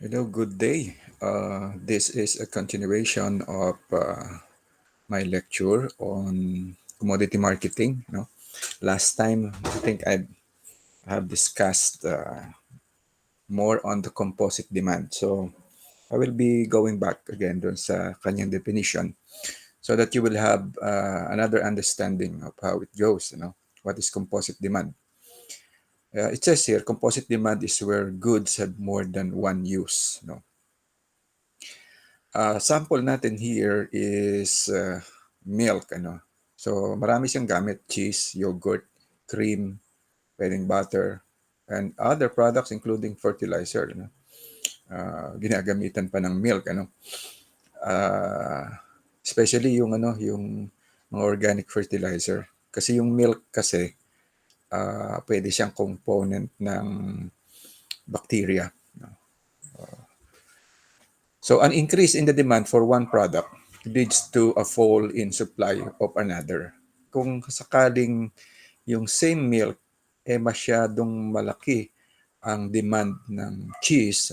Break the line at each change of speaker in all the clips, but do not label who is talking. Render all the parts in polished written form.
Hello, good day. This is a continuation of my lecture on commodity marketing. Last time I think I have discussed more on the composite demand. So I will be going back again dun sa kanyang definition so that you will have another understanding of how it goes. What is composite demand? It says here, composite demand is where goods have more than one use. Sample natin here is milk. So marami siyang gamit, cheese, yogurt, cream, pwedeng butter, and other products including fertilizer. Ginagamitan pa ng milk. Uh, Especially yung mga organic fertilizer. Kasi yung milk kasi, pwede siyang component ng bacteria. So an increase in the demand for one product leads to a fall in supply of another. Kung sakaling yung same milk masyadong malaki ang demand ng cheese,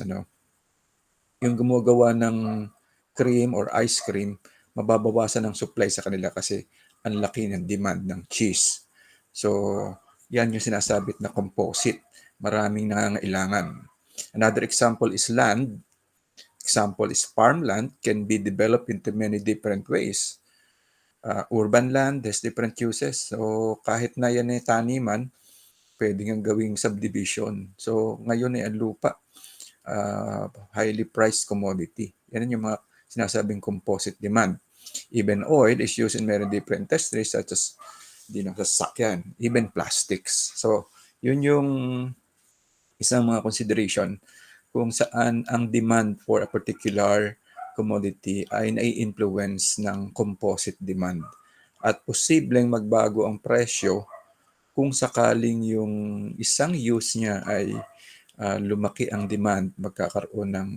yung gumagawa ng cream or ice cream, mababawasan ang supply sa kanila kasi ang laki ng demand ng cheese. So, yan yung sinasabit na composite. Maraming nangangailangan. Another example is land. Example is farmland can be developed into many different ways. Urban land has different uses. So kahit na yan ay taniman, pwede nga gawing subdivision. So ngayon ay ang lupa, highly priced commodity. Yan yung mga sinasabing composite demand. Even oil is used in many different industries such as sasakyan, even plastics. So yun yung isang mga consideration kung saan ang demand for a particular commodity ay nai-influence ng composite demand. At posibleng magbago ang presyo kung sakaling yung isang use niya ay lumaki ang demand, magkakaroon ng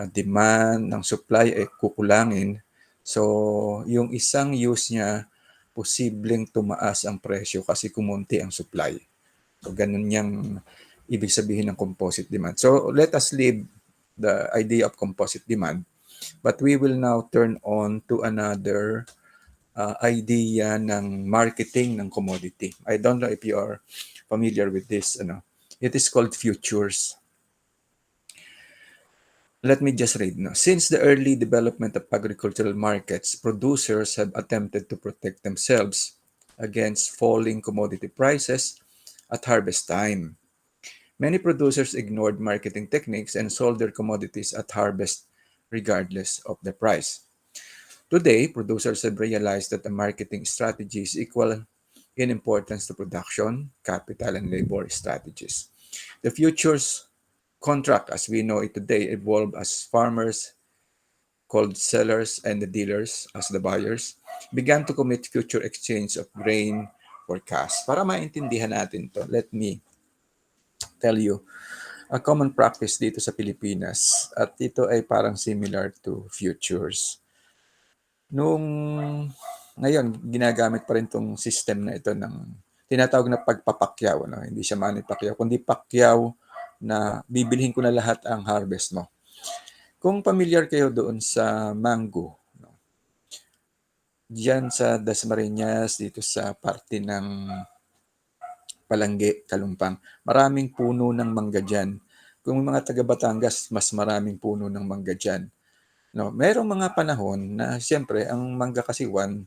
demand, ng supply ay kukulangin. So, yung isang use niya, posibleng tumaas ang presyo kasi kumunti ang supply. So, ganun yung ibig sabihin ng composite demand. So, let us leave the idea of composite demand. But we will now turn on to another idea ng marketing ng commodity. I don't know if you are familiar with this. It is called futures. Let me just read. Since the early development of agricultural markets, producers have attempted to protect themselves against falling commodity prices at harvest time. Many producers ignored marketing techniques and sold their commodities at harvest regardless of the price. Today, producers have realized that the marketing strategy is equal in importance to production, capital, and labor strategies. The futures contract, as we know it today, evolved as farmers, called sellers, and the dealers, as the buyers, began to commit future exchange of grain forecast. Para maintindihan natin to, let me tell you a common practice dito sa Pilipinas at ito ay parang similar to futures. Nung ngayon, ginagamit pa rin itong system na ito ng tinatawag na pagpapakyaw. Hindi siya money pakyaw, kundi pakyaw na bibilhin ko na lahat ang harvest mo. Kung familiar kayo doon sa mango, diyan sa Dasmariñas, dito sa parte ng Palangge, Kalumpang, maraming puno ng mangga dyan. Kung mga taga Batangas, mas maraming puno ng mangga dyan. Merong mga panahon na siyempre ang mangga kasi one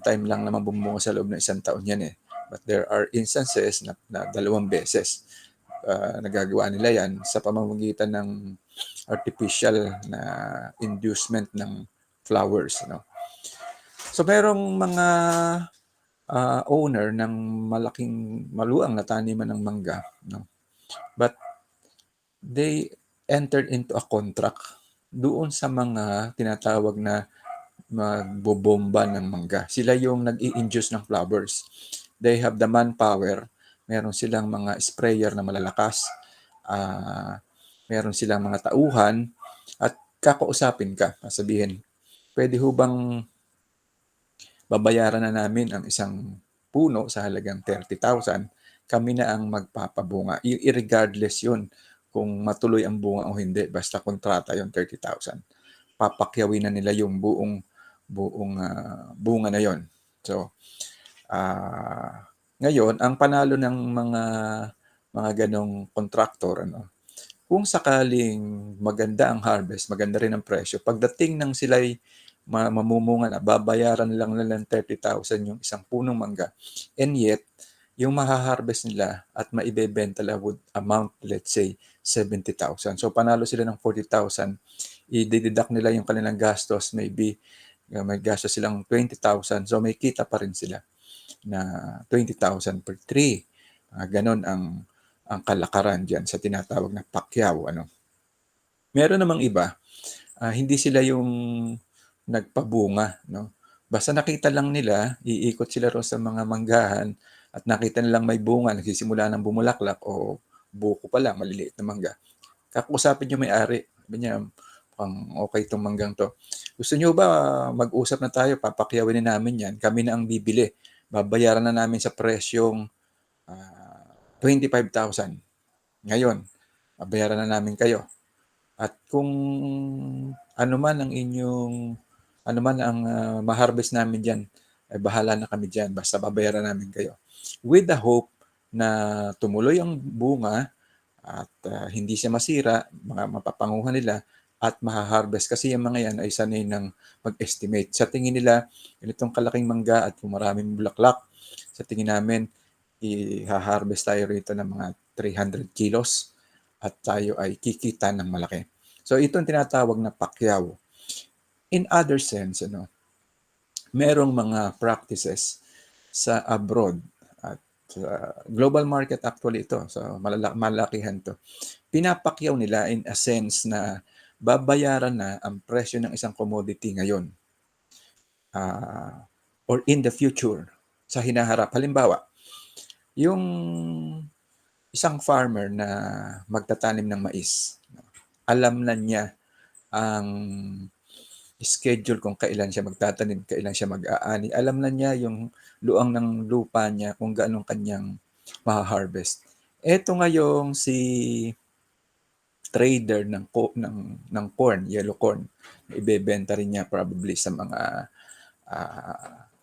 time lang naman bumunga sa loob ng isang taon yan eh. But there are instances na 2 beses nagagawa nila yan sa pamamagitan ng artificial na inducement ng flowers. So merong mga owner ng malaking maluang na taniman ng mangga. But they entered into a contract doon sa mga tinatawag na magbobomba ng mangga. Sila yung nag-i-induce ng flowers. They have the manpower. Meron silang mga sprayer na malalakas. Meron silang mga tauhan. At kakausapin ka. Sabihin, pwede ho bang babayaran na namin ang isang puno sa halagang 30,000? Kami na ang magpapabunga. Irregardless yun kung matuloy ang bunga o hindi, basta kontrata yung 30,000. Papakyawin na nila yung buong bunga na yon. So, ngayon, ang panalo ng mga ganong kontraktor, kung sakaling maganda ang harvest, maganda rin ang presyo, pagdating ng sila'y mamumunga na, babayaran lang nila ng 30,000 yung isang punong mangga. And yet, yung mahaharvest nila at maibebenta nila would amount, let's say, 70,000. So, panalo sila ng 40,000. I-deduct nila yung kanilang gastos, maybe may gastos silang 20,000. So, may kita pa rin sila na 20,000 per tree. Ganon ang kalakaran diyan sa tinatawag na pakyaw. Meron namang iba, hindi sila yung nagpabunga. Basta nakita lang nila, iikot sila ron sa mga manggahan at nakita nilang may bunga, nagsisimula ng bumulaklak o buko pa lang, maliliit na mangga. Kakausapin niyo may-ari. Sabi niya, mukhang okay itong manggang to. Gusto niyo ba mag-usap na tayo? Papakyawin na namin yan. Kami na ang bibili. Babayaran na namin sa presyong 25,000. Ngayon, babayaran na namin kayo. At kung ano man ang ma-harvest namin diyan, ay bahala na kami diyan, basta babayaran namin kayo. With the hope na tumuloy ang bunga at hindi siya masira, mapapanguhan nila at maha-harvest kasi yung mga yan ay sanay ng mag-estimate. Sa tingin nila, ganitong kalaking mangga at kung maraming bulaklak, sa tingin namin, i-harvest tayo rito ng mga 300 kilos at tayo ay kikita ng malaki. So ito ang tinatawag na pakyaw. In other sense, merong mga practices sa abroad at global market actually ito. So malakihan to. Pinapakyaw nila in a sense na babayaran na ang presyo ng isang commodity ngayon or in the future sa hinaharap. Halimbawa, yung isang farmer na magtatanim ng mais, alam na niya ang schedule kung kailan siya magtatanim, kailan siya mag-aani. Alam na niya yung luang ng lupa niya kung gaano kanyang maha-harvest. Ito ngayong si trader ng corn, yellow corn, ibebenta rin niya probably sa mga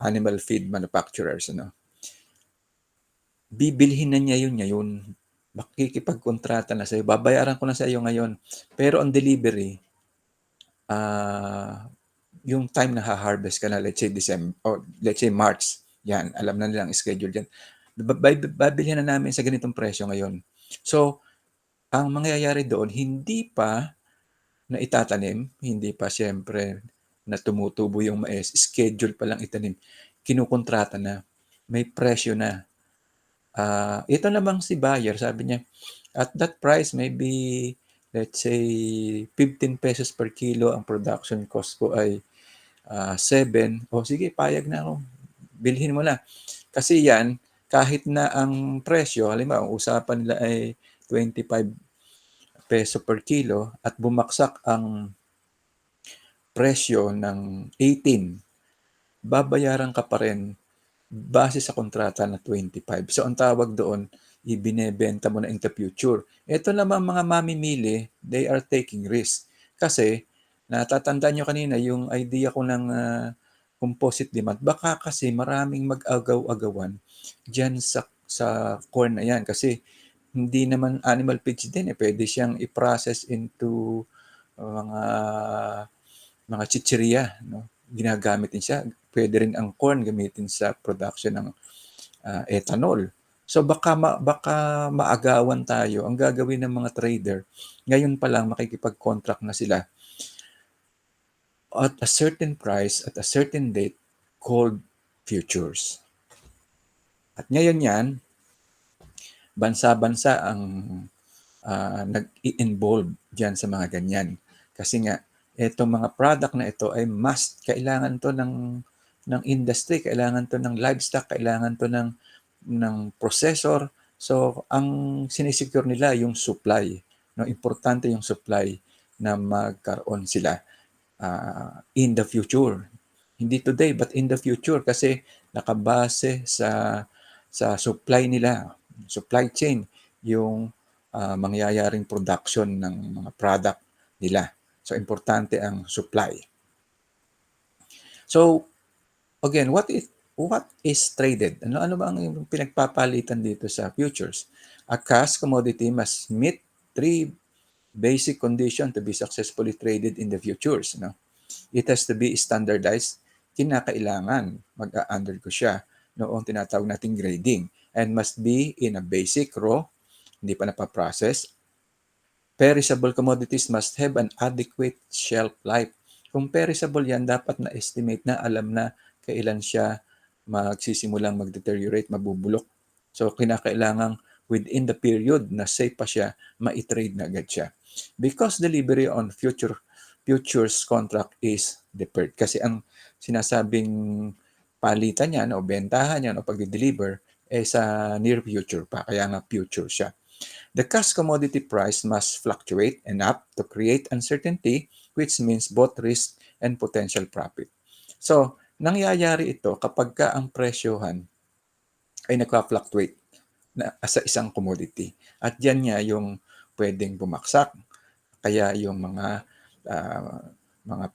animal feed manufacturers. Bibilhin na niya yun ngayon. Makikipagkontrata na sa'yo. Babayaran ko na sa iyo ngayon. Pero on delivery, yung time na ha-harvest ka na, let's say December, or let's say March, yan, alam na nilang schedule yan. Babilhin na namin sa ganitong presyo ngayon. So, ang mangyayari doon, hindi pa na itatanim, hindi pa siyempre na tumutubo yung mais, schedule pa lang itanim, kinukontrata na, may presyo na. Ito namang si buyer, sabi niya, at that price, maybe, let's say, 15 pesos per kilo, ang production cost ko ay 7. O sige, payag na ako. Bilhin mo na. Kasi yan, kahit na ang presyo, halimbawa, ang usapan nila ay 25 peso per kilo at bumaksak ang presyo ng 18, babayaran ka pa rin base sa kontrata na 25. So, ang tawag doon, ibinebenta mo na in the future. Ito naman mga mamimili, they are taking risk. Kasi, natatandaan nyo kanina yung idea ko ng composite demand. Baka kasi maraming mag-agaw-agawan dyan sa corn na yan. Kasi, hindi naman animal feeds din. Pwede siyang i-process into mga chichirya. Ginagamit din siya. Pwede rin ang corn gamitin sa production ng ethanol. So baka maagawan tayo. Ang gagawin ng mga trader, ngayon pa lang makikipag-contract na sila at a certain price at a certain date called futures. At ngayon yan, bansa-bansa ang nag-i-involve dyan sa mga ganyan. Kasi nga, itong mga product na ito ay must. Kailangan to ng industry, kailangan to ng livestock, kailangan to ng processor. So, ang sinisecure nila yung supply. Importante yung supply na magkaroon sila in the future. Hindi today, but in the future kasi nakabase sa supply nila, supply chain, yung mangyayaring production ng mga product nila. So, importante ang supply. So, again, what is traded? Ano ba ang pinagpapalitan dito sa futures? A cash commodity must meet three basic conditions to be successfully traded in the futures. No? It has to be standardized. Kinakailangan mag-undergo siya noong tinatawag nating grading and must be in a basic raw, hindi pa napaprocess. Perishable commodities must have an adequate shelf life. Kung perishable yan, dapat na-estimate na, alam na kailan siya magsisimulang mag-deteriorate, mabubulok. So, kinakailangan within the period na safe pa siya, ma-trade na agad siya. Because delivery on futures contract is deferred. Kasi ang sinasabing palitan niyan o bentahan niyan o pag-deliver sa near future pa. Kaya nga future siya. The cash commodity price must fluctuate enough to create uncertainty, which means both risk and potential profit. So, nangyayari ito kapag ka ang presyohan ay nagka-fluctuate sa isang commodity. At yan nga yung pwedeng bumaksak. Kaya yung mga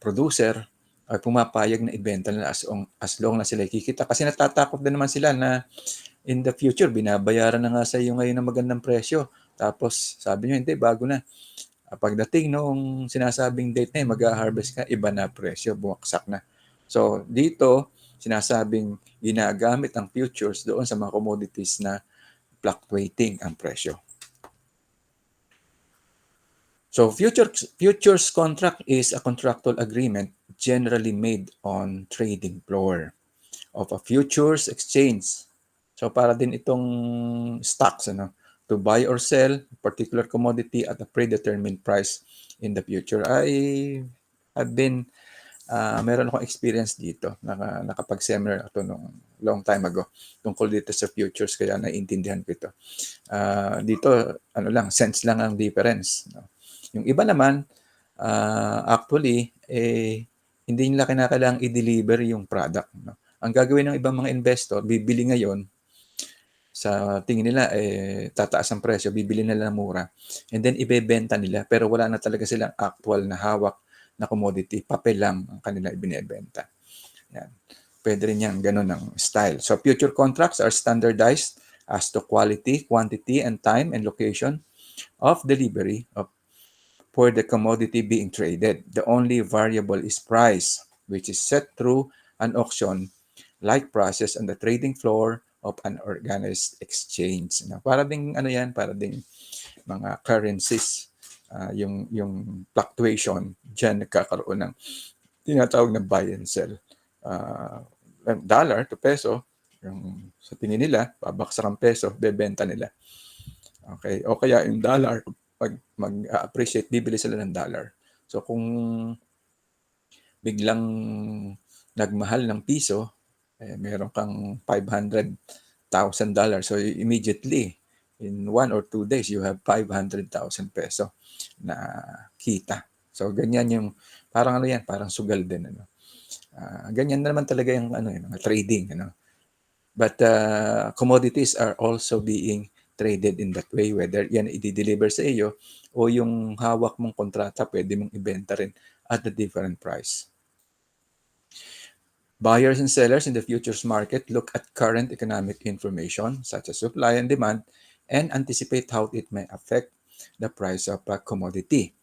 producer ay pumapayag na ibenta nila as long na sila kikita. Kasi natatakot din naman sila na in the future, binabayaran na nga sa iyo ngayon ng magandang presyo. Tapos sabi nyo, hindi, bago na. Pagdating noong sinasabing date na mag-harvest ka, iba na presyo, bumaksak na. So dito, sinasabing ginagamit ang futures doon sa mga commodities na fluctuating ang presyo. So futures contract is a contractual agreement generally made on trading floor of a futures exchange. So para din itong stocks, to buy or sell a particular commodity at a predetermined price in the future. I've been, meron akong experience dito. Nakapag-seminar ako nung long time ago tungkol dito sa futures, kaya naiintindihan ko ito. Dito, sense lang ang difference. No? Yung iba naman, actually, hindi nila kinakailangang i-deliver yung product. No? Ang gagawin ng ibang mga investor, bibili ngayon, sa tingin nila, tataas ang presyo, bibili nila ng mura, and then ibebenta nila, pero wala na talaga silang actual na hawak na commodity, papel lang ang kanila ibinebenta. Yan. Pwede rin yan, ganun ang style. So, future contracts are standardized as to quality, quantity, and time and location of delivery for the commodity being traded. The only variable is price, which is set through an auction-like process on the trading floor of an organized exchange. Para ding para ding mga currencies, yung fluctuation, diyan nagkakaroon ng tinatawag na buy and sell. Dollar to peso, yung sa tingin nila, babaksak ang peso, bebenta nila. Okay? O kaya yung dollar, pag mag-appreciate, bibili sila ng dollar. So kung biglang nagmahal ng piso, meron kang $500,000. So immediately, in 1 or 2 days, you have 500,000 peso na kita. So ganyan yung, parang parang sugal din. Ganyan naman talaga yung trading. But commodities are also being traded in that way, whether yan i-deliver sa iyo o yung hawak mong kontrata, pwede mong ibenta rin at a different price. Buyers and sellers in the futures market look at current economic information such as supply and demand and anticipate how it may affect the price of a commodity.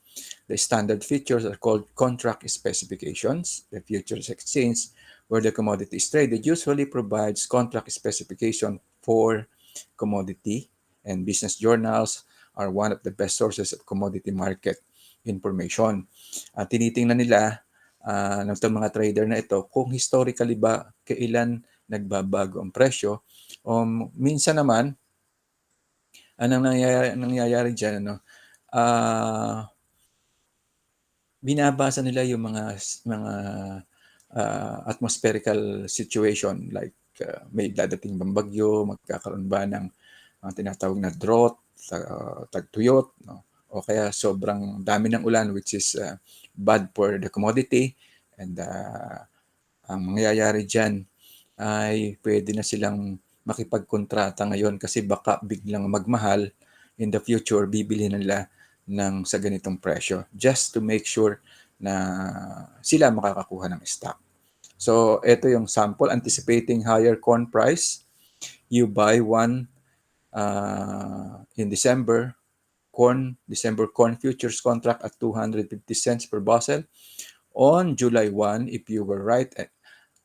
The standard features are called contract specifications. The futures exchange where the commodity is traded usually provides contract specification for commodity, and business journals are one of the best sources of commodity market information. Tinitingnan nila ng mga trader na ito kung historically ba kailan nagbabago ang presyo, o minsan naman anong nangyayari dyan, binabasa nila yung mga atmospherical situation, like may dadating bang bagyo, magkakaroon ba ng tinatawag na drought, tagtuyot, o kaya sobrang dami ng ulan, which is bad for the commodity. And ang mangyayari dyan ay pwede na silang makipagkontrata ngayon kasi baka biglang magmahal in the future, bibili nila ng sa ganitong presyo just to make sure na sila makakakuha ng stock. So, ito yung sample, anticipating higher corn price. You buy one in December corn futures contract at 250 cents per bushel. On July 1, if you were right at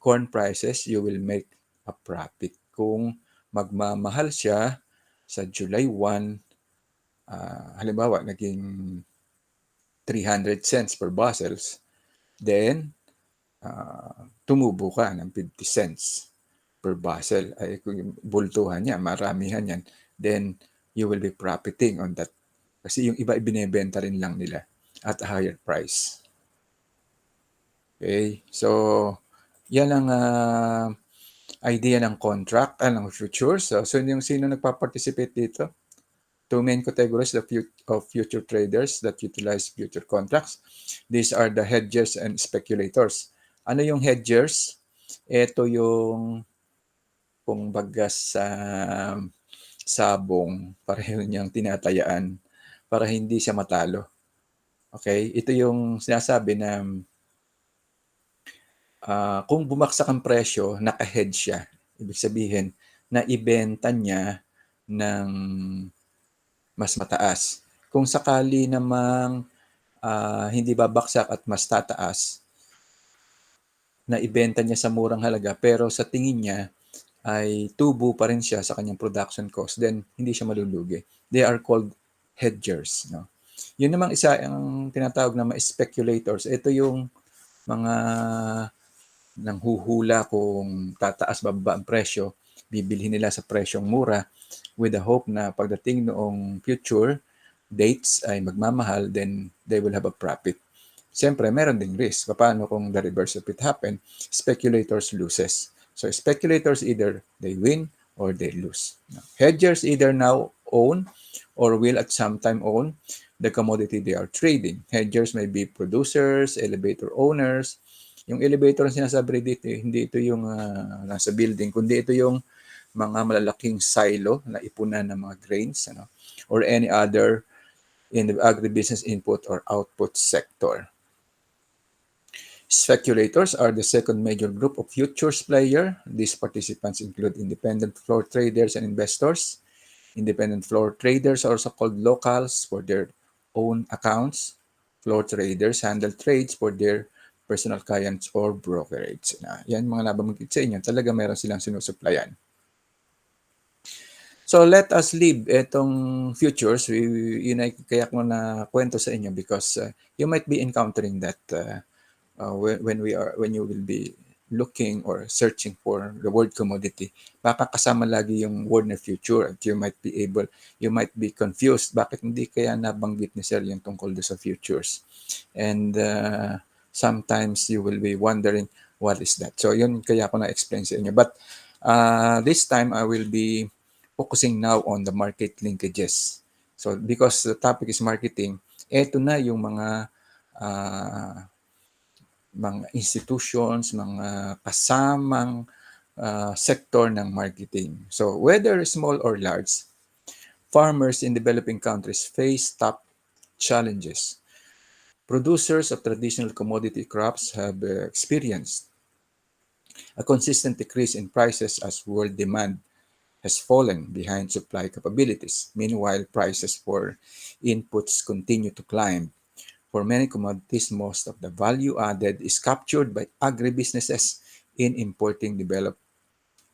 corn prices, you will make a profit. Kung magmamahal siya sa July 1, halimbawa, naging 300 cents per bushels, then tumubo ka ng 50 cents per bushel. Ay, kung bultuhan niya, maramihan yan, then you will be profiting on that. Kasi yung iba ibinebenta rin lang nila at a higher price. Okay, so yan ang idea ng contract, ng futures. So yung sino nagpa-participate dito? Two main categories of future traders that utilize future contracts. These are the hedgers and speculators. Ano yung hedgers? Ito yung kung baga sa sabong, pareho niyang tinatayaan para hindi siya matalo. Okay? Ito yung sinasabi na kung bumagsak ang presyo, naka-hedge siya. Ibig sabihin, naibenta niya ng mas mataas. Kung sakali namang hindi babaksak at mas tataas, naibenta niya sa murang halaga pero sa tingin niya ay tubo pa rin siya sa kanyang production cost, then hindi siya malulugi. They are called hedgers. No? Yun namang isa ang tinatawag na mga speculators. Ito yung mga nanghuhula kung tataas bababa ang presyo, bibilhin nila sa presyong mura with the hope na pagdating noong future dates ay magmamahal, then they will have a profit. Siyempre, meron ding risk. Paano kung the reverse of it happen? Speculators loses. So speculators either they win or they lose. Hedgers either now own or will at some time own the commodity they are trading. Hedgers may be producers, elevator owners. Yung elevator na sinasabi dito, hindi ito yung nasa building, kundi ito yung mga malalaking silo na ipunan ng mga grains, or any other in the agribusiness input or output sector. Speculators are the second major group of futures player. These participants include independent floor traders and investors. Independent floor traders are also called locals for their own accounts. Floor traders handle trades for their personal clients or brokerage. Yan mga nabanggit sa inyo. Talaga meron silang sinusuplayan. So let us leave itong futures. Yun ay kaya ko na kwento sa inyo because you might be encountering that when you will be looking or searching for the word commodity, baka kasama lagi yung word na future at you might be confused. Bakit hindi kaya nabanggit ni Sir yung tungkol sa futures? And sometimes you will be wondering, what is that? So yun kaya ko na-explain sa inyo. But this time I will be focusing now on the market linkages. So because the topic is marketing, eto na yung mga institutions, mga kasamang sector ng marketing. So whether small or large, farmers in developing countries face top challenges. Producers of traditional commodity crops have experienced a consistent decrease in prices as world demand has fallen behind supply capabilities. Meanwhile, prices for inputs continue to climb. For many commodities, most of the value added is captured by agribusinesses in importing developed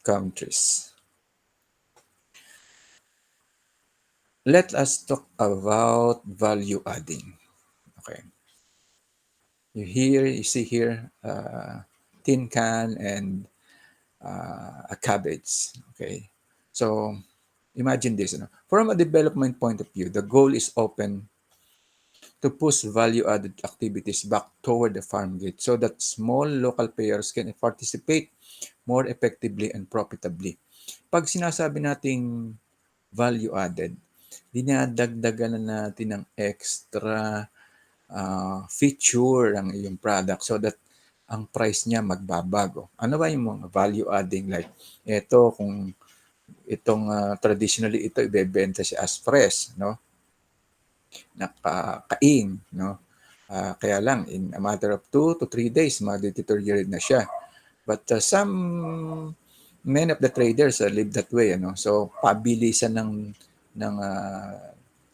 countries. Let us talk about value adding. Okay. You see here, tin can and a cabbage. Okay. So imagine this. From a development point of view, the goal is open to push value-added activities back toward the farm gate so that small local players can participate more effectively and profitably. Pag sinasabi nating value-added, dinadagdagan na natin ng extra feature ang iyong product so that ang price niya magbabago. Ano ba yung mga value-adding? Like, eto kung Itong traditionally ito ibebenta siya as fresh, no? Nakakain, no? Kaya lang in a matter of 2 to 3 days ma-deteriorate na siya. But some many of the traders live that way, ano. So pabilisan ng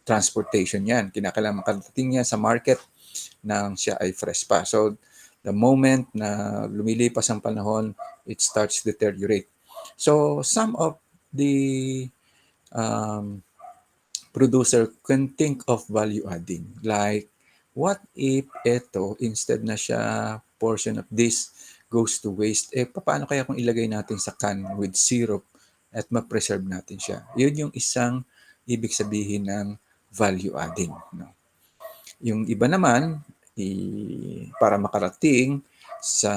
transportation 'yan. Kinakailangan makarating niya sa market nang siya ay fresh pa. So the moment na lumilipas ang panahon, it starts to deteriorate. So some of the um, producer can think of value adding. Like, what if ito, instead na siya portion of this goes to waste, paano kaya kung ilagay natin sa can with syrup at ma-preserve natin siya? Yun yung isang ibig sabihin ng value adding. No? Yung iba naman, para makarating sa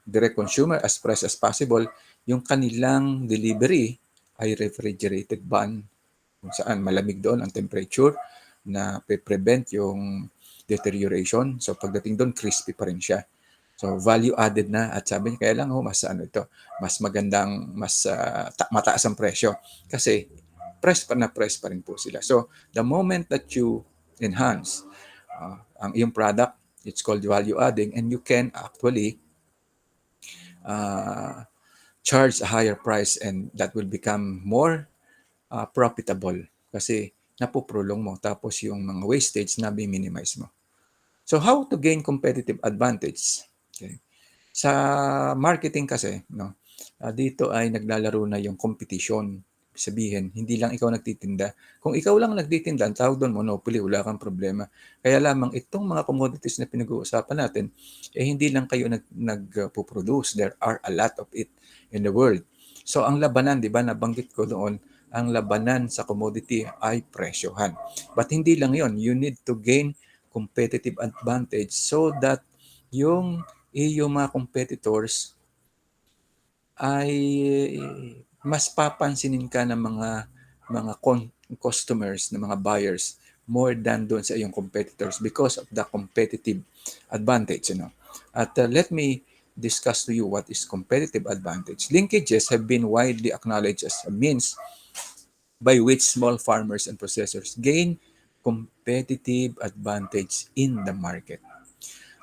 direct consumer as fresh as possible, yung kanilang delivery ay refrigerated ban kung saan malamig doon ang temperature na prevent yung deterioration. So pagdating doon, crispy pa rin siya. So value added na at sabi niya, kaya lang mas mas magandang, mas mataas ang presyo kasi press pa rin po sila. So the moment that you enhance ang iyong product, it's called value adding, and you can actually uh, charge a higher price, and that will become more profitable kasi napoprolong mo tapos yung mga wastage na minimize mo. So how to gain competitive advantage? Okay. Sa marketing kasi, no, dito ay naglalaro na yung competition. Sabihin, hindi lang ikaw nagtitinda. Kung ikaw lang nagtitinda, ang tawag doon, monopoly, wala kang problema. Kaya lamang itong mga commodities na pinag-uusapan natin, hindi lang kayo nagpo-produce. There are a lot of it in the world. So ang labanan, di ba, nabanggit ko doon, ang labanan sa commodity ay presyohan. But hindi lang yon. You need to gain competitive advantage so that yung mga competitors ay mas papansinin ka ng mga customers, ng mga buyers more than doon sa iyong competitors because of the competitive advantage, you know. At let me discuss to you what is competitive advantage. Linkages have been widely acknowledged as a means by which small farmers and processors gain competitive advantage in the market.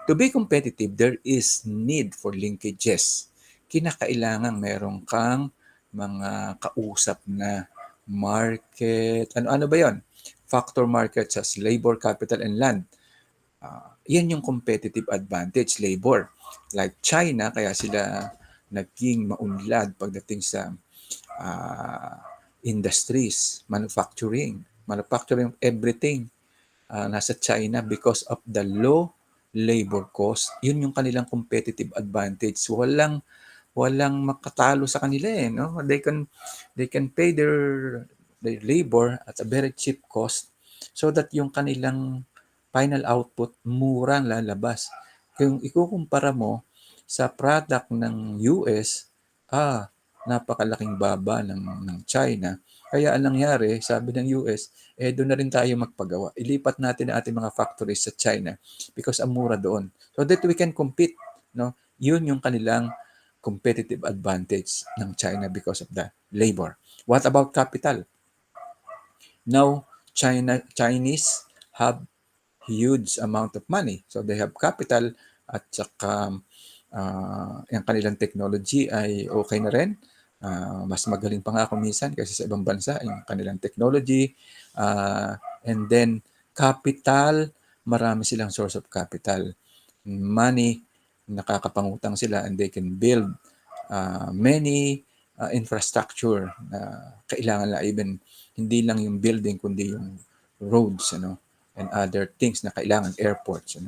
To be competitive, there is need for linkages. Kinakailangan meron kang mga kausap na market. Ano ba yon? Factor markets as labor, capital, and land. Yan yung competitive advantage, labor. Like China, kaya sila naging maunlad pagdating sa uh, industries, manufacturing of everything nasa China because of the low labor cost. Yun yung kanilang competitive advantage. Walang makatalo sa kanila no? They can pay their labor at a very cheap cost so that yung kanilang final output murang lalabas. Kung ikukumpara mo sa product ng US, napakalaking baba ng China. Kaya ang nangyari, sabi ng US, doon na rin tayo magpagawa. Ilipat natin ang ating mga factories sa China because ang mura doon. So that we can compete. No? Yun yung kanilang competitive advantage ng China because of the labor. What about capital? Now, Chinese have huge amount of money. So they have capital at saka yung kanilang technology ay okay na rin. Mas magaling pa nga ako minsan kasi sa ibang bansa yung kanilang technology. And then capital, marami silang source of capital. Money, nakakapangutang sila and they can build many infrastructure na kailangan na even hindi lang yung building kundi yung roads and other things na kailangan, airports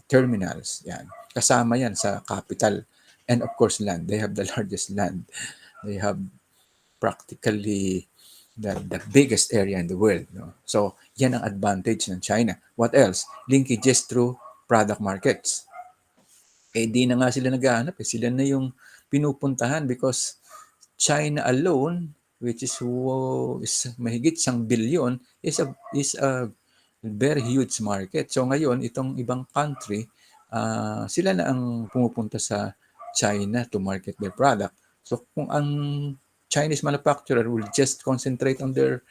terminals yan, kasama yan sa capital. And of course land, they have the largest land, they have practically the biggest area in the world, so yan ang advantage ng China. What else? Linkages through product markets. Di na nga sila naghahanap. Sila na yung pinupuntahan because China alone, which is mahigit 1 billion, is a very huge market. So ngayon, itong ibang country, sila na ang pumupunta sa China to market their product. So kung ang Chinese manufacturer will just concentrate on their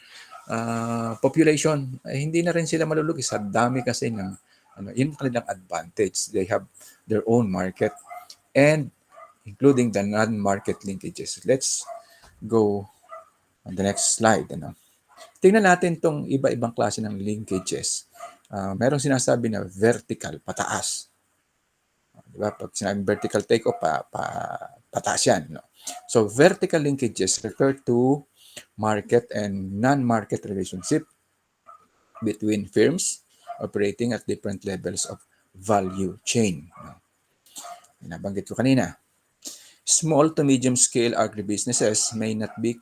population. Hindi na rin sila malulugi sa dami kasi ng yun ang kanilang advantage. They have their own market and including the non-market linkages. Let's go on the next slide. Tingnan natin tong iba-ibang klase ng linkages. Merong sinasabi na vertical, pataas. Diba? Pag sinabing vertical take-off, pataas yan. No? So, vertical linkages refer to market and non-market relationship between firms operating at different levels of value chain. No? Nabanggit ko kanina. Small to medium-scale agribusinesses may not be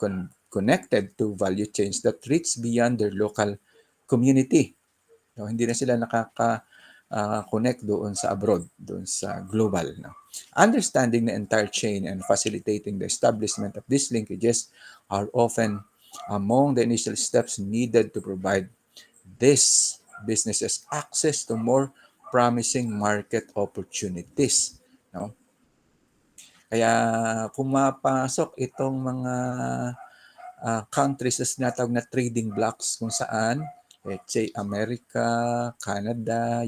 connected to value chains that reach beyond their local community. No, hindi na sila nakaka-connect doon sa abroad, doon sa global. No? Understanding the entire chain and facilitating the establishment of these linkages are often among the initial steps needed to provide these businesses access to more promising market opportunities. No? Kaya pumapasok itong mga countries na sinatawag na trading blocks kung saan, let's say, America, Canada,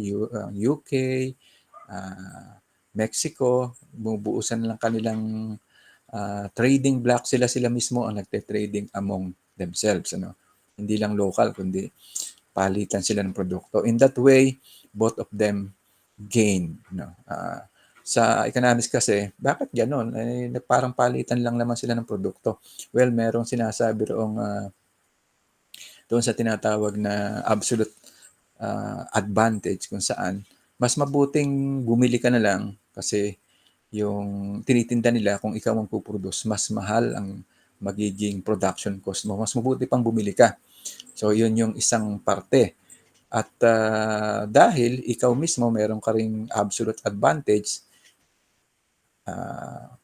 UK, Mexico, bumubuusan lang kanilang trading block. Sila mismo ang nagte-trading among themselves. Hindi lang local, kundi palitan sila ng produkto. In that way, both of them gain. Sa economics kasi, bakit gano'n? Parang palitan lang naman sila ng produkto. Well, merong sinasabi doon sa tinatawag na absolute advantage kung saan mas mabuting bumili ka na lang kasi yung tinitinda nila kung ikaw ang puproduce, mas mahal ang magiging production cost mo. Mas mabuti pang bumili ka. So, yun yung isang parte. At dahil ikaw mismo meron ka ring absolute advantage,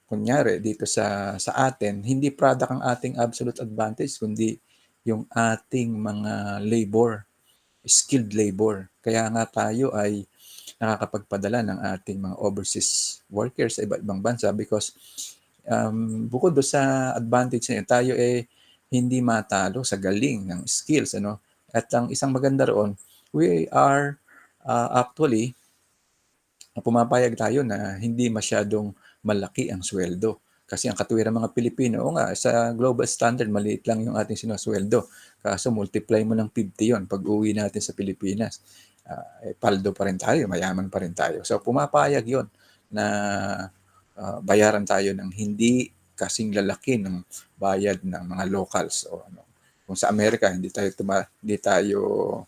kunyari dito sa atin, hindi product ang ating absolute advantage, kundi yung ating mga labor, skilled labor. Kaya nga tayo ay nakakapagpadala ng ating mga overseas workers sa iba't ibang bansa because bukod doon sa advantage na yun, tayo hindi matalo sa galing ng skills. At ang isang maganda roon, we are actually pumapayag tayo na hindi masyadong malaki ang sweldo. Kasi ang katuwiran mga Pilipino, sa global standard, maliit lang yung ating sinusweldo. Kaso multiply mo ng 50 yon pag uwi natin sa Pilipinas. Paldo pa rin tayo, mayaman pa rin tayo. So pumapayag yon na bayaran tayo ng hindi kasing lalaki ng bayad ng mga locals. Kung sa Amerika, hindi tayo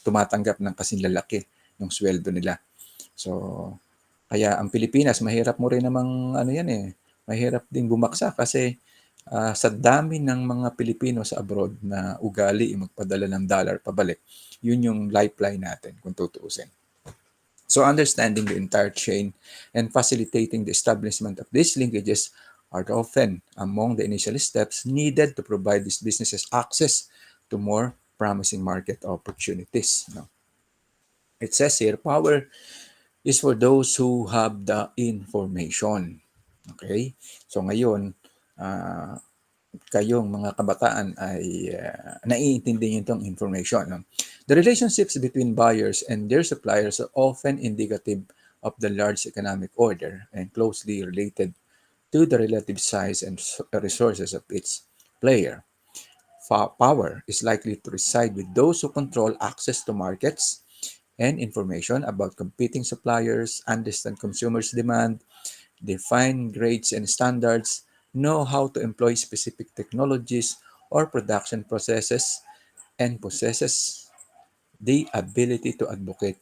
tumatanggap ng kasing lalaki ng sweldo nila. So, kaya ang Pilipinas, mahirap mo rin namang mahirap ding bumaksa kasi sa dami ng mga Pilipino sa abroad na ugali magpadala ng dollar pabalik, yun yung lifeline natin kung tutuusin. So understanding the entire chain and facilitating the establishment of these linkages are often among the initial steps needed to provide these businesses access to more promising market opportunities. It says here, power is for those who have the information. Okay? So ngayon, kayong mga kabataan ay naiintindi nyo itong information. The relationships between buyers and their suppliers are often indicative of the large economic order and closely related to the relative size and resources of each player. Power is likely to reside with those who control access to markets and information about competing suppliers, understand consumers' demand, define grades and standards, know how to employ specific technologies or production processes, and possesses the ability to advocate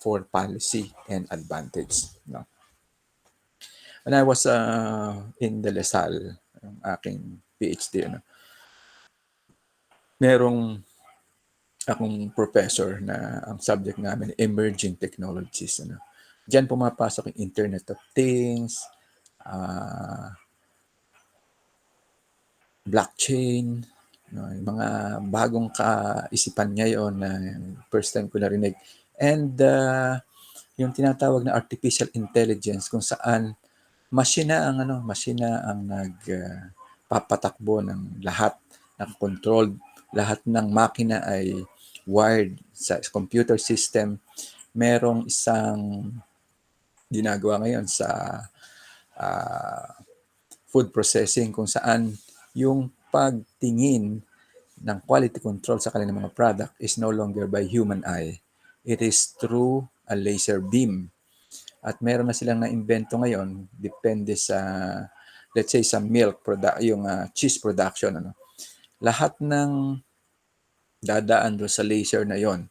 for policy and advantage. When I was in the Lasal, ang aking PhD, merong akong professor na ang subject namin, emerging technologies. Diyan pumapasok yung Internet of Things, blockchain, yung mga bagong kaisipan ngayon na first time ko narinig. And yung tinatawag na artificial intelligence kung saan masina ang papatakbo ng lahat, nakakontrolled, lahat ng makina ay wired sa computer system. Merong isang ginagawa ngayon sa uh, food processing kung saan yung pagtingin ng quality control sa kanilang mga product is no longer by human eye. It is through a laser beam. At meron na silang na-invento ngayon, depende sa, let's say, sa yung cheese production. Ano? Lahat ng dadaan doon sa laser na yon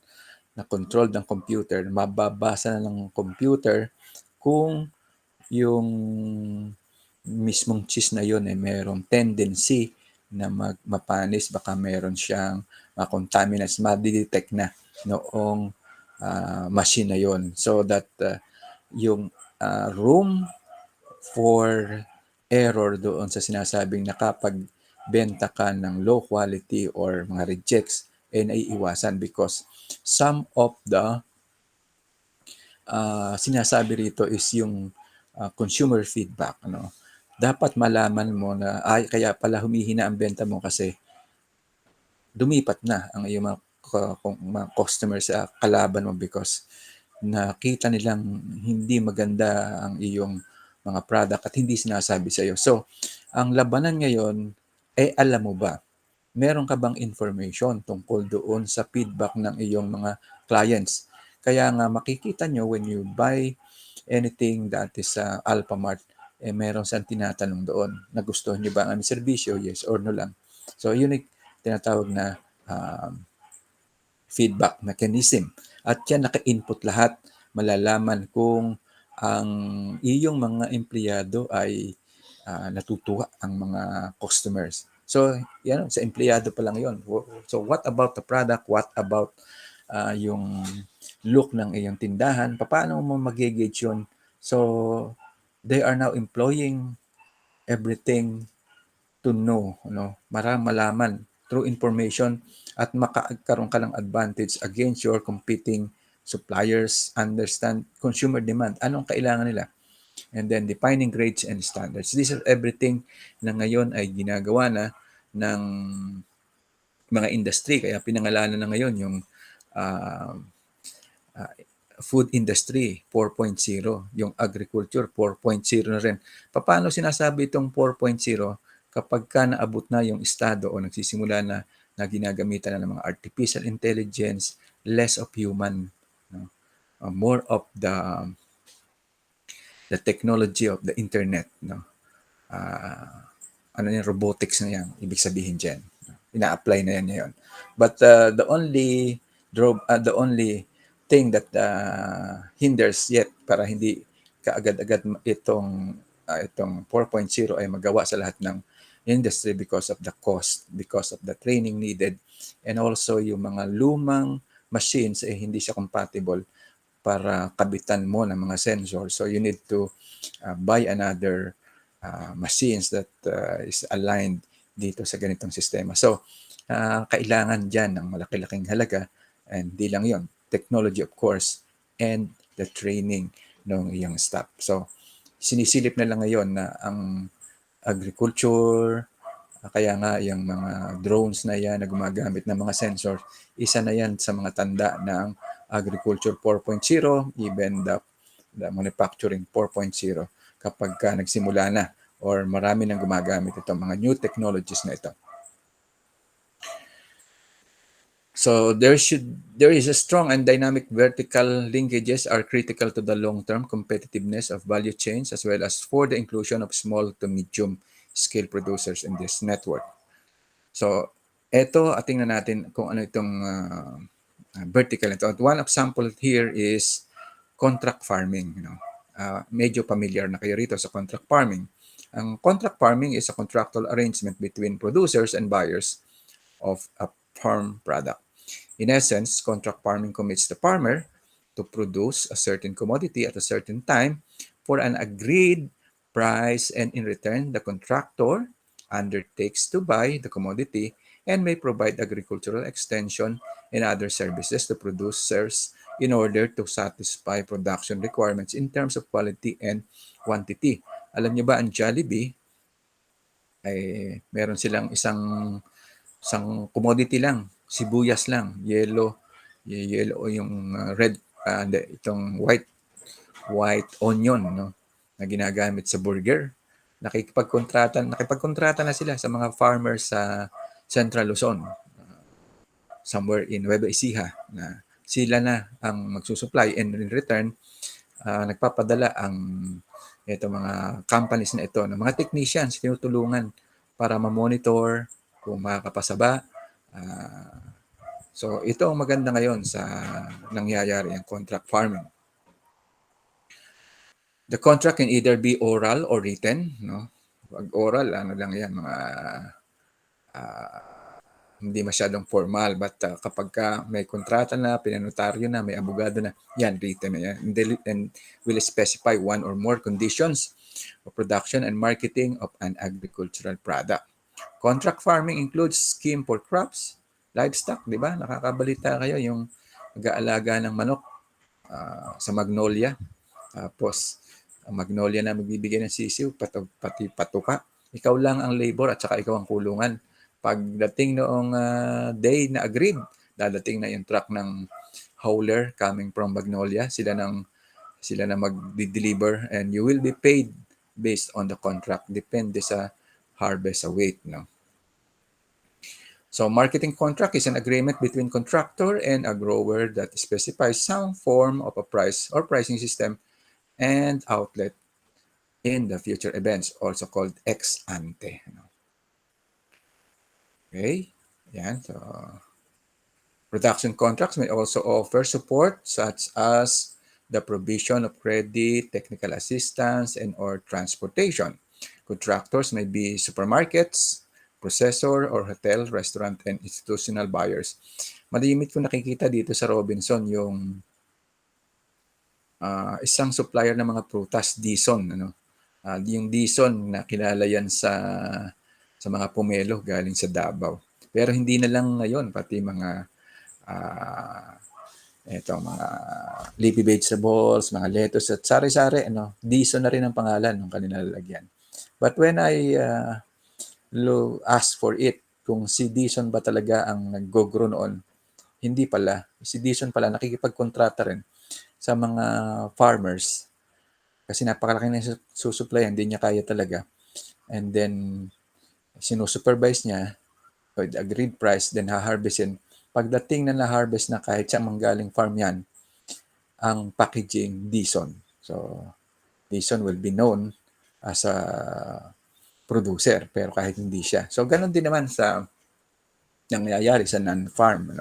na controlled ng computer, mababasa na ng computer kung yung mismong cheese na yon ay mayroong tendency na mapanis, baka meron siyang contaminants, madidetect na noong machine na yon. So that yung room for error doon sa sinasabing nakapagbenta ka ng low quality or mga rejects ay naiiwasan because some of the sinasabi rito is yung consumer feedback. Ano? Dapat malaman mo na ay kaya pala humihina ang benta mo kasi lumipat na ang iyong mga customers sa kalaban mo because nakita nilang hindi maganda ang iyong mga product at hindi sinasabi sa iyo. So, ang labanan ngayon, alam mo ba, meron ka bang information tungkol doon sa feedback ng iyong mga clients? Kaya nga makikita nyo when you buy anything that is Alphamart, meron siyang tinatanong doon, nagustuhan niyo ba ang aming serbisyo? Yes or no lang. So, yun ay tinatawag na feedback mechanism. At yan naka-input lahat. Malalaman kung ang iyong mga empleyado ay natutuwa ang mga customers. So, yan, sa empleyado pa lang yon. So, what about the product? What about yung look ng iyong tindahan? Paano mo mag-gauge yun? So, they are now employing everything to know, malaman through information at makakaroon ka ng advantage against your competing suppliers, understand consumer demand, anong kailangan nila, and then defining grades and standards. This is everything na ngayon ay ginagawa na ng mga industry, kaya pinangalanan na ngayon yung uh, uh, food industry 4.0, yung agriculture 4.0 na rin. Paano sinasabi itong 4.0? Kapag ka naabot na yung estado o nagsisimula na ginagamitan na ng mga artificial intelligence, less of human, no? More of the technology of the internet, no? Robotics na yan, ibig sabihin dyan. Ina-apply na yan ngayon. But the only thing that hinders yet para hindi kaagad-agad itong 4.0 ay magawa sa lahat ng industry because of the cost, because of the training needed, and also yung mga lumang machines ay hindi siya compatible para kabitan mo ng mga sensor. So you need to buy another machines that is aligned dito sa ganitong sistema. So, kailangan dyan ng malaki-laking halaga, and di lang yon, technology of course, and the training ng iyong staff. So, sinisilip na lang ngayon na ang agriculture, kaya nga yung mga drones na yan na gumagamit ng mga sensors, isa na yan sa mga tanda ng agriculture 4.0, even the manufacturing 4.0, kapag ka nagsimula na or marami nang gumagamit itong mga new technologies na ito. So there is a strong and dynamic vertical linkages are critical to the long-term competitiveness of value chains as well as for the inclusion of small to medium scale producers in this network. So ito, tingnan natin kung ano itong vertical ito. One example here is contract farming. Medyo familiar na kayo rito sa contract farming. Ang contract farming is a contractual arrangement between producers and buyers of a farm product. In essence, contract farming commits the farmer to produce a certain commodity at a certain time for an agreed price, and in return, the contractor undertakes to buy the commodity and may provide agricultural extension and other services to producers in order to satisfy production requirements in terms of quality and quantity. Alam niyo ba, ang Jollibee, ay meron silang isang commodity lang, sibuyas lang, yellow o yung red, itong white onion, no, na ginagamit sa burger. Nakipagkontrata na sila sa mga farmers sa Central Luzon, somewhere in Nueva Ecija, na sila na ang magsusupply, and in return, nagpapadala ang mga companies na ito ng mga technicians, tinutulungan para ma-monitor kung makakapasaba. So ito ang maganda ngayon sa nangyayari ang contract farming. The contract can either be oral or written, no? Pag oral, ano lang yan, mga hindi masyadong formal, but kapag may kontrata na, pinanotaryo na, may abogado na, yan, written na yan. And will specify one or more conditions of production and marketing of an agricultural product. Contract farming includes scheme for crops, livestock, di ba? Nakakabalita kayo yung mag-aalaga ng manok sa Magnolia. Tapos, ang Magnolia na magbibigay ng sisiw, pati patuka. Ikaw lang ang labor at saka ikaw ang kulungan. Pagdating noong day na agreed, dadating na yung truck ng hauler coming from Magnolia. Sila na mag-deliver and you will be paid based on the contract. Depende sa harvest sa weight, no? So marketing contract is an agreement between contractor and a grower that specifies some form of a price or pricing system and outlet in the future events, also called ex ante. Okay? Yan. So, production contracts may also offer support such as the provision of credit, technical assistance, and or transportation. Contractors may be supermarkets, processor, or hotel, restaurant, and institutional buyers. Madimit ko nakikita dito sa Robinson yung isang supplier ng mga prutas, Dison. Yung Dison na kilala yan sa mga pomelo galing sa Davao. Pero hindi na lang ngayon, pati mga mga leafy vegetables, mga lettuce at sari-sari, Dison na rin ang pangalan ng kanilang lalagyan. But when I ask for it, kung si Dison ba talaga ang nag-grow noon, hindi pala. Si Dison pala nakikipagkontrata rin sa mga farmers kasi napakalaki na susupply, hindi niya kaya talaga. And then, sinusupervise niya with agreed price, then haharvestin. Pagdating na na-harvest na kahit siyang manggaling farm yan, ang packaging Dison. So, Dison will be known as a producer, pero kahit hindi siya. So, ganun din naman sa nangyayari sa non-farm.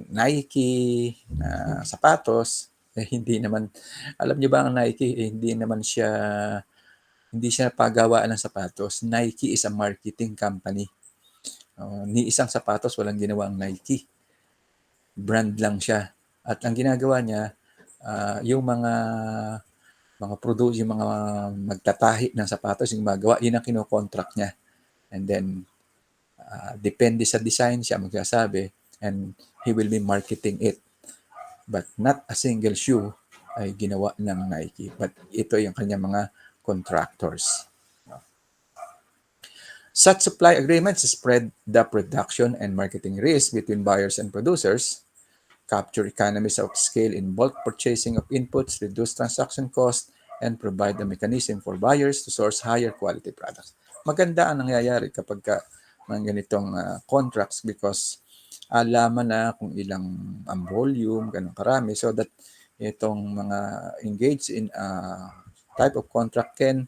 Nike, sapatos, hindi naman, alam niyo ba ang Nike, hindi siya pagawaan ng sapatos. Nike is a marketing company. Ni isang sapatos walang ginawa ang Nike. Brand lang siya. At ang ginagawa niya, yung mga produce, yung mga magtatahi ng sapatos, yung magawa, yun ang kinokontract niya. And then, depende sa design siya magsasabi, and he will be marketing it. But not a single shoe ay ginawa ng Nike. But ito yung kanyang mga contractors. Such supply agreements spread the production and marketing risk between buyers and producers, capture economies of scale in bulk purchasing of inputs, reduce transaction costs, and provide a mechanism for buyers to source higher quality products. Maganda ang nangyayari kapag mga ganitong contracts because alaman na kung ilang ang volume, ganun karami, so that itong mga engaged in a type of contract can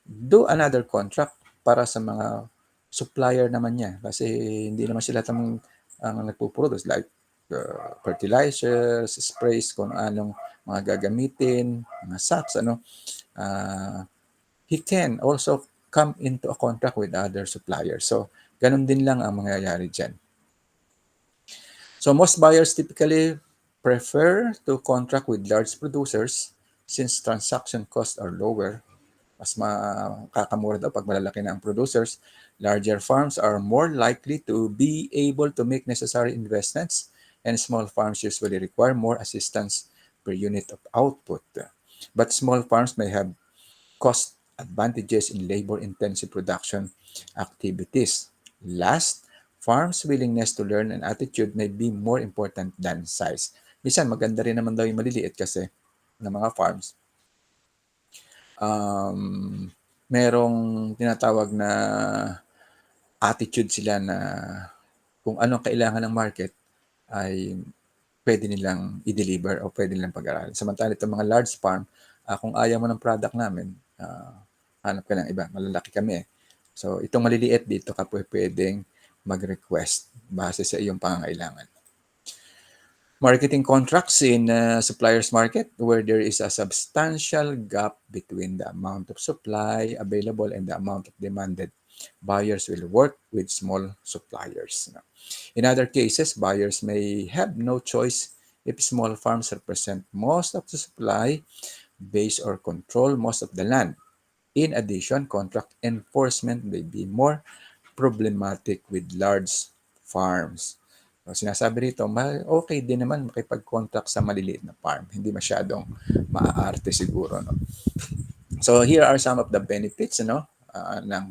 do another contract para sa mga supplier naman niya kasi hindi naman sila ang nagpo-produce like fertilizers, sprays, kung anong mga gagamitin, mga sats, he can also come into a contract with other suppliers. So, ganun din lang ang mangyayari dyan. So, most buyers typically prefer to contract with large producers since transaction costs are lower. Mas makakamura daw pag malalaki na ang producers. Larger farms are more likely to be able to make necessary investments, and small farms usually require more assistance per unit of output. But small farms may have cost advantages in labor-intensive production activities. Last, farms' willingness to learn and attitude may be more important than size. Minsan, maganda rin naman daw yung maliliit kasi ng mga farms. Merong tinatawag na attitude sila na kung anong kailangan ng market ay pwede nilang i-deliver o pwede nilang pag-aralan. Samantala itong mga large farm, kung ayaw mo ng product namin, hanap ka ng iba. Malalaki kami. So itong maliliit dito ka pwedeng mag-request base sa iyong pangangailangan. Marketing contracts in suppliers market where there is a substantial gap between the amount of supply available and the amount of demanded. Buyers will work with small suppliers. In other cases, buyers may have no choice if small farms represent most of the supply base or control most of the land. In addition, contract enforcement may be more problematic with large farms. So, sinasabi rito, okay din naman makipag-contract sa maliliit na farm. Hindi masyadong maaarte siguro. No? So here are some of the benefits ng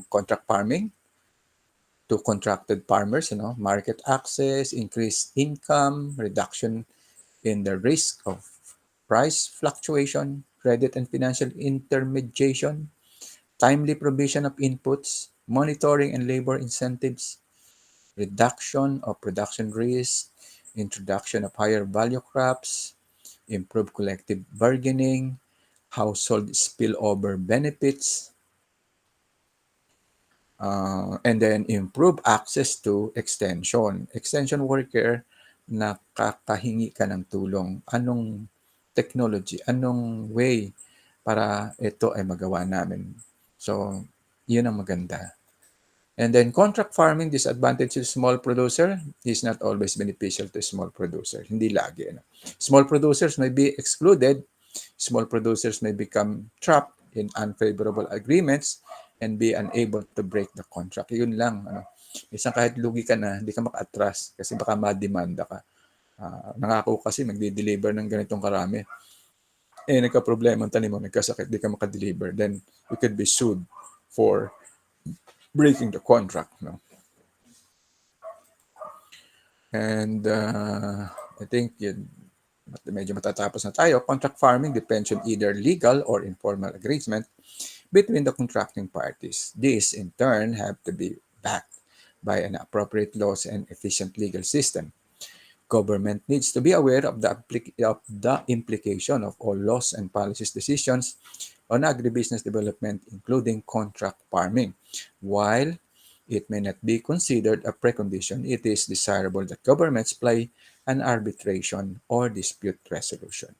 contract farming to contracted farmers. Market access, increased income, reduction in the risk of price fluctuation, credit and financial intermediation, timely provision of inputs, monitoring and labor incentives, reduction of production risk, introduction of higher value crops, improved collective bargaining, household spillover benefits, and then improve access to extension. Extension worker, nakakahingi ka ng tulong. Anong technology, anong way para ito ay magawa namin. So, yun ang maganda. And then contract farming, disadvantage to small producer is not always beneficial to small producer. Hindi lagi. Small producers may be excluded. Small producers may become trapped in unfavorable agreements and be unable to break the contract. Yun lang. Isang kahit lugi ka na, hindi ka maka-atras kasi baka ma-demanda ka. Nangako kasi magdi-deliver ng ganitong karami. Nagka-problema ang tanim mo, nagkasakit, di ka maka-deliver. Then, you could be sued for breaking the contract. And I think medyo matatapos na tayo. Contract farming depends on either legal or informal agreement between the contracting parties. These, in turn, have to be backed by an appropriate laws and efficient legal system. Government needs to be aware of the implication of all laws and policies decisions on agribusiness development, including contract farming. While it may not be considered a precondition, it is desirable that governments play an arbitration or dispute resolution.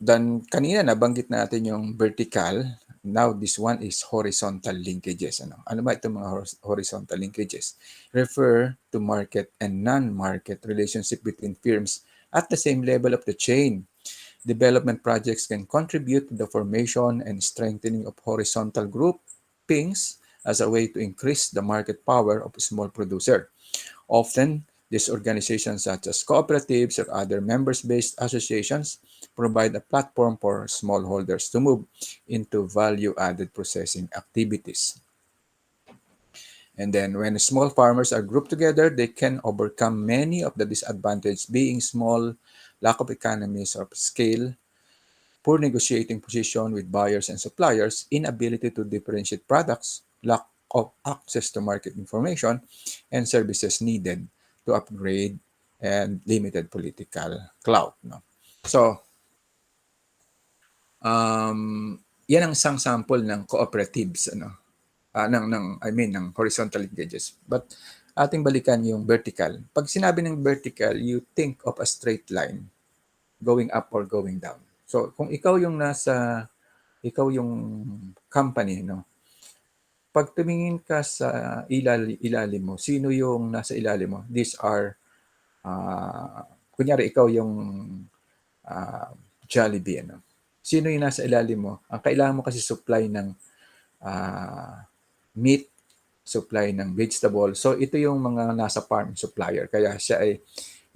Dan kanina nabanggit natin yung vertical. Now this one is horizontal linkages. Ano ba itong mga horizontal linkages? Refer to market and non-market relationship between firms at the same level of the chain. Development projects can contribute to the formation and strengthening of horizontal groupings as a way to increase the market power of a small producer. Often, these organizations such as cooperatives or other members-based associations provide a platform for smallholders to move into value-added processing activities. And then when small farmers are grouped together, they can overcome many of the disadvantages being small, lack of economies of scale, poor negotiating position with buyers and suppliers, inability to differentiate products, lack of access to market information, and services needed to upgrade, and limited political clout. So, yan ang isang sample ng cooperatives. Ng horizontal linkages. But ating balikan yung vertical. Pag sinabi ng vertical, you think of a straight line going up or going down. So, kung ikaw yung company, pag tumingin ka sa ilalim mo, sino yung nasa ilalim mo? These are, kunyari ikaw yung Jollibee. Sino yung nasa ilalim mo? Ang kailangan mo kasi supply ng meat, supply ng vegetable. So, ito yung mga nasa farm supplier. Kaya siya ay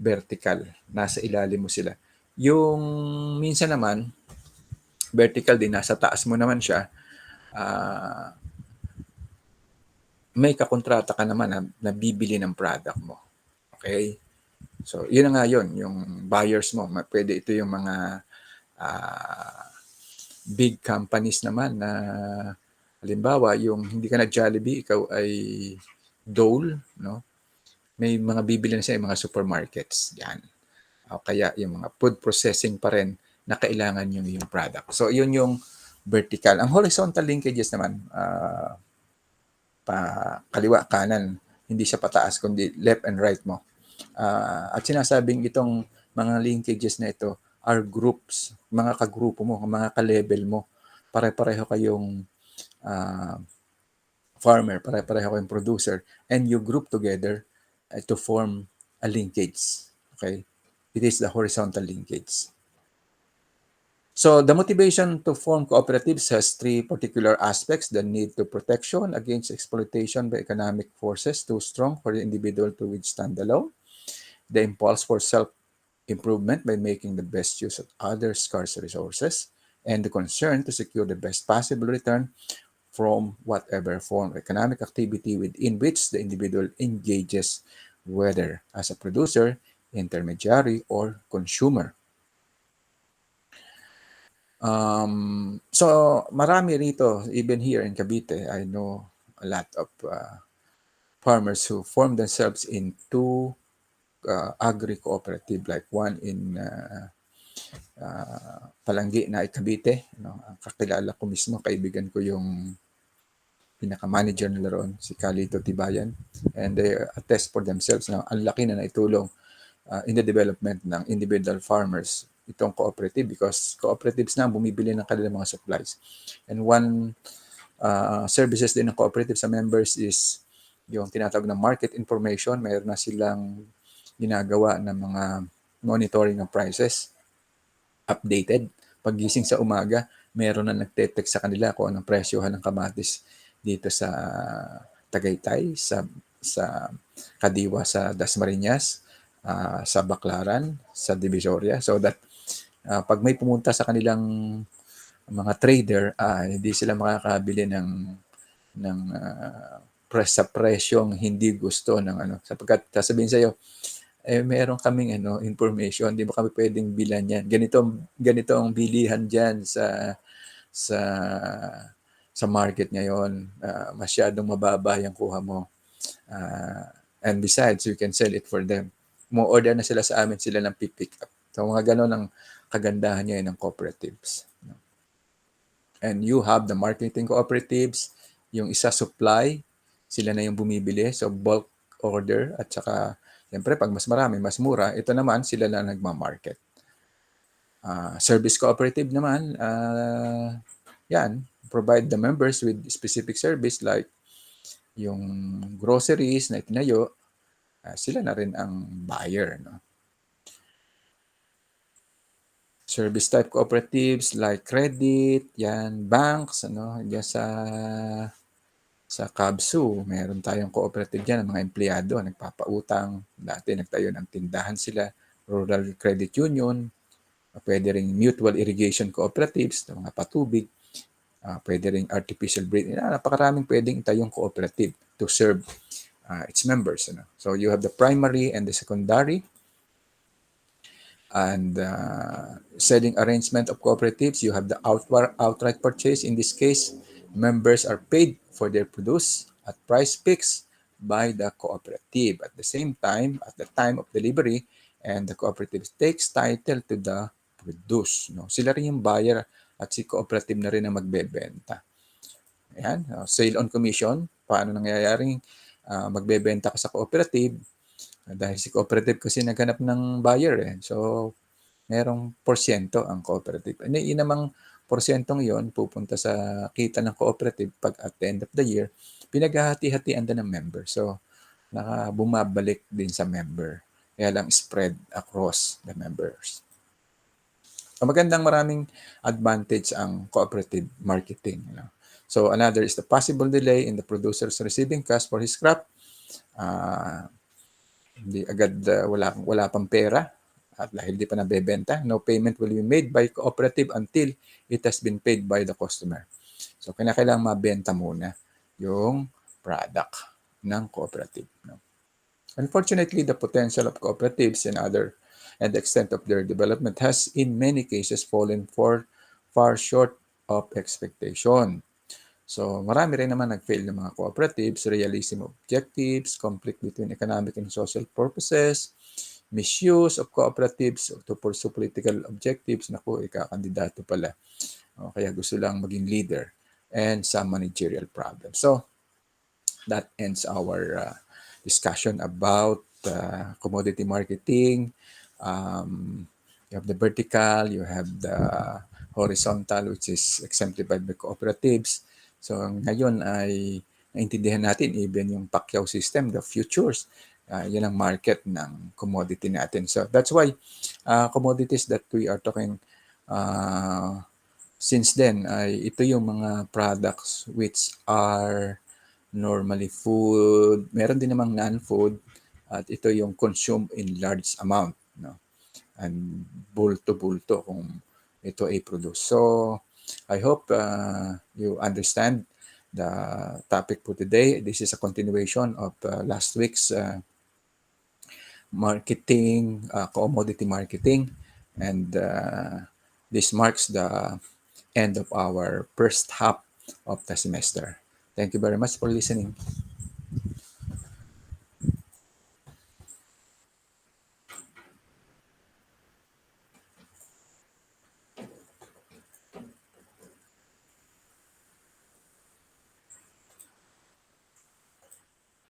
vertical. Nasa ilalim mo sila. Yung minsan naman, vertical din, nasa taas mo naman siya, ah, may kakontrata ka naman na bibili ng product mo. Okay? So, yun na nga yun, yung buyers mo. Pwede ito yung mga ah, big companies naman na halimbawa, yung hindi ka na Jollibee, ikaw ay Dole, no? May mga bibili na sa mga supermarkets. Yan. O kaya yung mga food processing pa rin na kailangan yung product. So, yun yung vertical. Ang horizontal linkages naman, pa kaliwa, kanan, hindi siya pataas, kundi left and right mo. At sinasabing itong mga linkages na ito are groups, mga kagrupo mo, mga ka-level mo. Pare-pareho kayong uh, farmer, pare-pareho kayong producer, and you group together to form a linkage. Okay? It is the horizontal linkage. So the motivation to form cooperatives has three particular aspects: the need to protection against exploitation by economic forces too strong for the individual to withstand alone, the impulse for self-improvement by making the best use of other scarce resources, and the concern to secure the best possible return from whatever form of economic activity within which the individual engages, whether as a producer, intermediary, or consumer. So marami rito, even here in Cavite, I know a lot of farmers who form themselves into agri-cooperative, like one in Palanggi na Cavite. No? Ang kakilala ko mismo, kaibigan ko yung pinaka-manager nila roon, si Calito Tibayan. And they attest for themselves na ang laki na naitulong in the development ng individual farmers itong cooperative, because cooperatives na bumibili ng kanilang mga supplies. And one services din ng cooperative sa members is yung tinatawag na market information. Mayroon na silang ginagawa ng mga monitoring ng prices, updated. Pagising sa umaga, meron na nagte-text sa kanila kung anong presyohan ng kamatis dito sa Tagaytay, sa Kadiwa, sa Dasmariñas, sa Baclaran, sa Divisoria, so that pag may pumunta sa kanilang mga trader, hindi sila makakabili ng sa presyong hindi gusto ng ano, sapagkat sasabihin sa iyo, meron kaming information, di ba kami pwedeng bilan yan. Ganito ang bilihan diyan sa sa market ngayon. Masyadong mababa yung kuha mo. And besides, you can sell it for them. Mo-order na sila sa amin, sila ng pick up. So mga ganon ang kagandahan niya ng cooperatives. And you have the marketing cooperatives, yung isa supply, sila na yung bumibili, so bulk order, at saka siyempre pag mas marami, mas mura, ito naman sila na nagma-market. Service cooperative naman, yan, provide the members with specific service like yung groceries na itinayo, sila na rin ang buyer. No? Service type cooperatives like credit, yan, banks, yan sa Kabsu, meron tayong cooperative dyan ng mga empleyado, nagpapautang, dati nagtayo ng tindahan sila, rural credit union, pwede ring mutual irrigation cooperatives, mga patubig, pwede ring artificial breeding, napakaraming pwedeng itayong cooperative to serve its members. So you have the primary and the secondary, and selling arrangement of cooperatives, you have the outright purchase. In this case, members are paid for their produce at price fixed by the cooperative. At the same time, at the time of delivery, and the cooperative takes title to the produce. No? Sila rin yung buyer at si cooperative na rin ang magbebenta. Ayan, sale on commission. Paano nangyayaring magbebenta ka sa cooperative? Dahil si cooperative kasi naghanap ng buyer eh. So, merong porsyento ang cooperative. Yun namang porsyentong yon pupunta sa kita ng cooperative pag at the end of the year, pinaghahati-hatian din ng member. So, bumabalik din sa member. Kaya lang spread across the members. So, magandang maraming advantage ang cooperative marketing. So, another is the possible delay in the producer's receiving cash for his crop. Hindi agad wala pang pera, At dahil di pa nabebenta, no payment will be made by cooperative until it has been paid by the customer. So, kailangan mabenta muna yung product ng cooperative. No? Unfortunately, the potential of cooperatives and the extent of their development has in many cases fallen far short of expectation. So, marami rin naman nag-fail ng mga cooperatives, realism of objectives, conflict between economic and social purposes, misuse of cooperatives to pursue political objectives. Naku, ikakandidato pala. O, kaya gusto lang maging leader, and some managerial problems. So, that ends our discussion about commodity marketing. You have the vertical, you have the horizontal, which is exemplified by cooperatives. So ngayon ay naintindihan natin even yung Pacquiao system, the futures. Yan ang market ng commodity natin. So that's why commodities that we are talking since then ay ito yung mga products which are normally food, meron din namang non-food, at ito yung consume in large amount, no? And bulto-bulto kung ito ay produce. So, I hope you understand the topic for today. This is a continuation of last week's marketing, commodity marketing, and this marks the end of our first half of the semester. Thank you very much for listening.